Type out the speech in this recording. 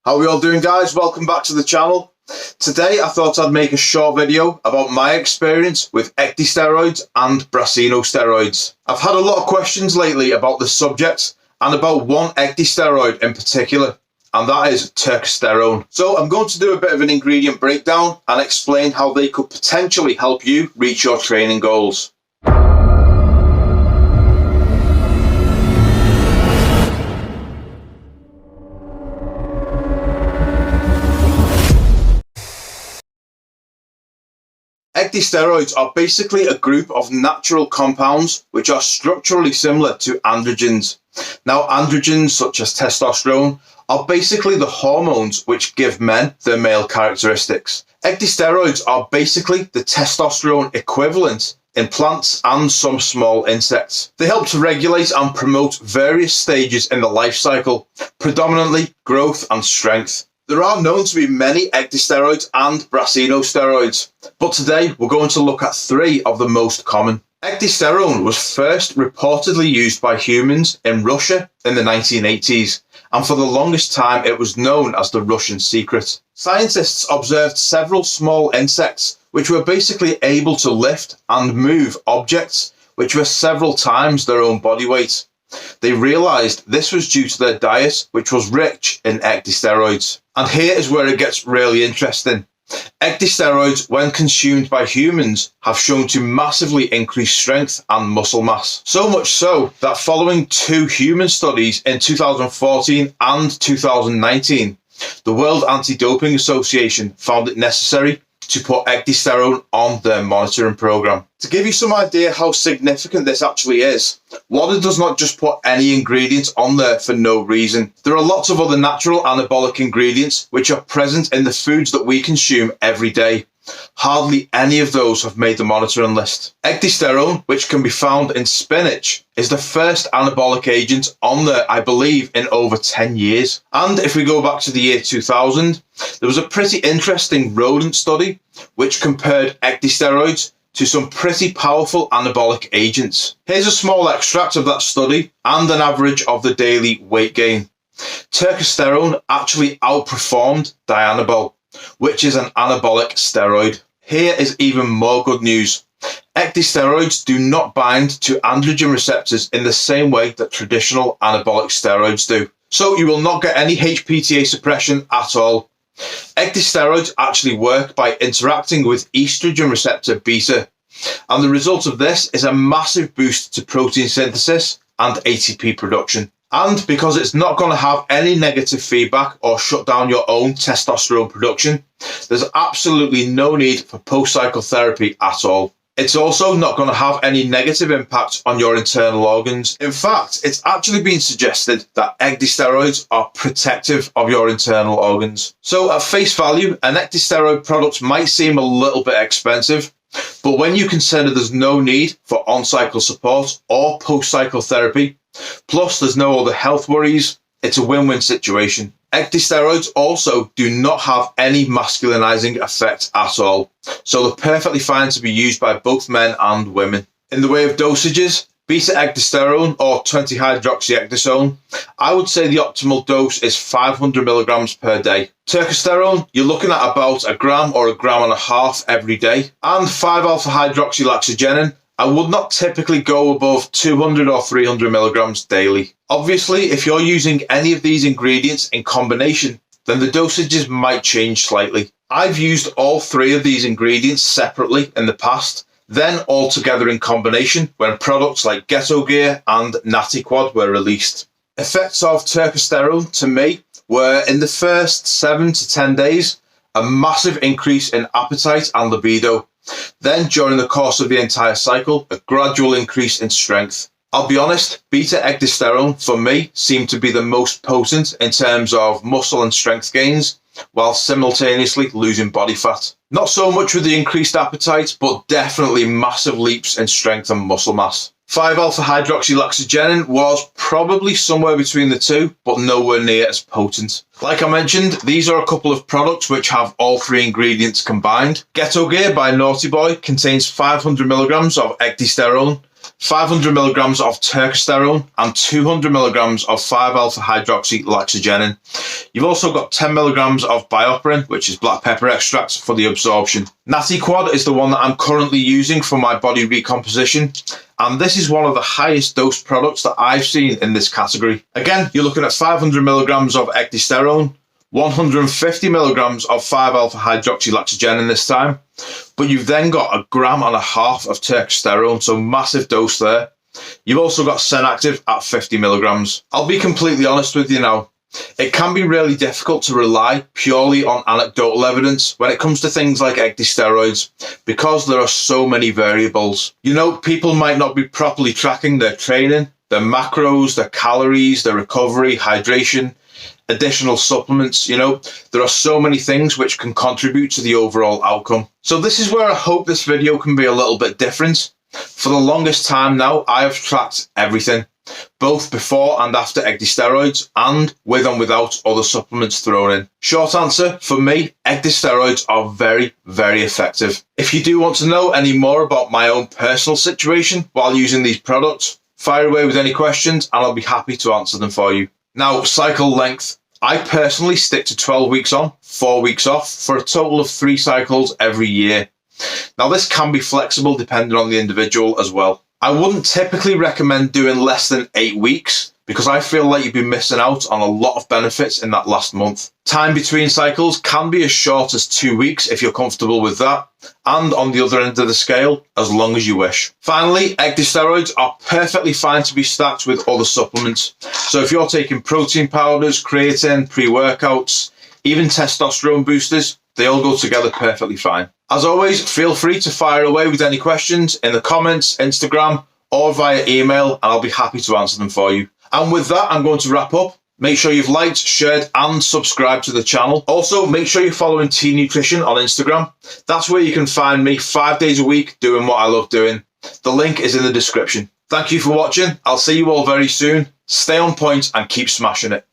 How are we all doing, guys? Welcome back to the channel. Today I thought I'd make a short video about my experience with ECDYSTEROIDs and Brassinosteroids. I've had a lot of questions lately about this subject and about one ECDYSTEROID in particular, and that is testosterone. So I'm going to do a bit of an ingredient breakdown and explain how they could potentially help you reach your training goals. ECDYSTEROIDs are basically a group of natural compounds which are structurally similar to androgens. Now, androgens such as testosterone are basically the hormones which give men their male characteristics. ECDYSTEROIDs are basically the testosterone equivalent in plants and some small insects. They help to regulate and promote various stages in the life cycle, predominantly growth and strength. There are known to be many ECDYSTEROIDs and Brassinosteroids, but today we're going to look at three of the most common. ECDYSTERON was first reportedly used by humans in Russia in the 1980s, and for the longest time it was known as the Russian secret. Scientists observed several small insects which were basically able to lift and move objects which were several times their own body weight. They realised this was due to their diet, which was rich in ECDYSTEROIDs. And here is where it gets really interesting. ECDYSTEROIDs, when consumed by humans, have shown to massively increase strength and muscle mass. So much so that following two human studies in 2014 and 2019, the World Anti-Doping Association found it necessary to put ECDYSTERON on their monitoring program. To give you some idea how significant this actually is, WADA does not just put any ingredients on there for no reason. There are lots of other natural anabolic ingredients which are present in the foods that we consume every day. Hardly any of those have made the monitoring list. ECDYSTERON, which can be found in spinach, is the first anabolic agent on there, I believe, in over 10 years. And if we go back to the year 2000, there was a pretty interesting rodent study which compared ECDYSTEROIDs to some pretty powerful anabolic agents. Here's a small extract of that study and an average of the daily weight gain. Testosterone actually outperformed Dianabol, which is an anabolic steroid. Here is even more good news. ECDYSTEROIDs do not bind to androgen receptors in the same way that traditional anabolic steroids do. So you will not get any HPTA suppression at all. ECDYSTEROIDs actually work by interacting with estrogen receptor beta, and the result of this is a massive boost to protein synthesis and ATP production. And because it's not going to have any negative feedback or shut down your own testosterone production, there's absolutely no need for post-cycle therapy at all. It's also not going to have any negative impact on your internal organs. In fact, it's actually been suggested that ECDYSTEROIDs are protective of your internal organs. So at face value, an ECDYSTEROID product might seem a little bit expensive, but when you consider there's no need for on-cycle support or post-cycle therapy, plus there's no other health worries, it's a win-win situation. ECDYSTEROIDs also do not have any masculinizing effect at all, so they're perfectly fine to be used by both men and women. In the way of dosages, beta-ECDYSTERON or 20-hydroxyecdisone, I would say the optimal dose is 500 milligrams per day. Testosterone, you're looking at about a gram or a gram and a half every day. And 5-alpha-hydroxylaxogenin, I would not typically go above 200 or 300 milligrams daily. Obviously, if you're using any of these ingredients in combination, then the dosages might change slightly. I've used all three of these ingredients separately in the past, then all together in combination when products like Ghetto Gear and Natty Quad were released. Effects of testosterone to me were in the first 7 to 10 days, a massive increase in appetite and libido. Then during the course of the entire cycle, a gradual increase in strength. I'll be honest, beta-ECDYSTERON for me seemed to be the most potent in terms of muscle and strength gains, while simultaneously losing body fat. Not so much with the increased appetite, but definitely massive leaps in strength and muscle mass. 5-alpha-hydroxylaxogenin was probably somewhere between the two, but nowhere near as potent. Like I mentioned, these are a couple of products which have all three ingredients combined. Ghetto Gear by Naughty Boy contains 500 milligrams of ECDYSTERON, 500 milligrams of testosterone, and 200 milligrams of 5-alpha-hydroxylaxogenin. You've also got 10 milligrams of bioperin, which is black pepper extract, for the absorption. Natty Quad is the one that I'm currently using for my body recomposition, and this is one of the highest dose products that I've seen in this category. Again, you're looking at 500 milligrams of ECDYSTEROIDS, 150 milligrams of 5-alpha-hydroxylaxogenin this time, but you've then got 1.5 grams of testosterone, so massive dose there. You've also got Senactive at 50 milligrams. I'll be completely honest with you now. It can be really difficult to rely purely on anecdotal evidence when it comes to things like ECDYSTEROIDs because there are so many variables. You know, people might not be properly tracking their training, their macros, their calories, their recovery, hydration, additional supplements. You know, there are so many things which can contribute to the overall outcome. So this is where I hope this video can be a little bit different. For the longest time now, I have tracked everything, both before and after ECDYSTEROIDs, and with and without other supplements thrown in. Short answer, for me, ECDYSTEROIDs are very, very effective. If you do want to know any more about my own personal situation while using these products, fire away with any questions and I'll be happy to answer them for you. Now, cycle length. I personally stick to 12 weeks on, 4 weeks off, for a total of 3 cycles every year. Now, this can be flexible depending on the individual as well. I wouldn't typically recommend doing less than 8 weeks because I feel like you'd be missing out on a lot of benefits in that last month. Time between cycles can be as short as 2 weeks if you're comfortable with that, and on the other end of the scale, as long as you wish. Finally, ECDYSTEROIDs are perfectly fine to be stacked with other supplements. So if you're taking protein powders, creatine, pre-workouts, even testosterone boosters, they all go together perfectly fine. As always, feel free to fire away with any questions in the comments, Instagram, or via email, and I'll be happy to answer them for you. And with that, I'm going to wrap up. Make sure you've liked, shared, and subscribed to the channel. Also, make sure you're following T Nutrition on Instagram. That's where you can find me 5 days a week doing what I love doing. The link is in the description. Thank you for watching. I'll see you all very soon. Stay on point and keep smashing it.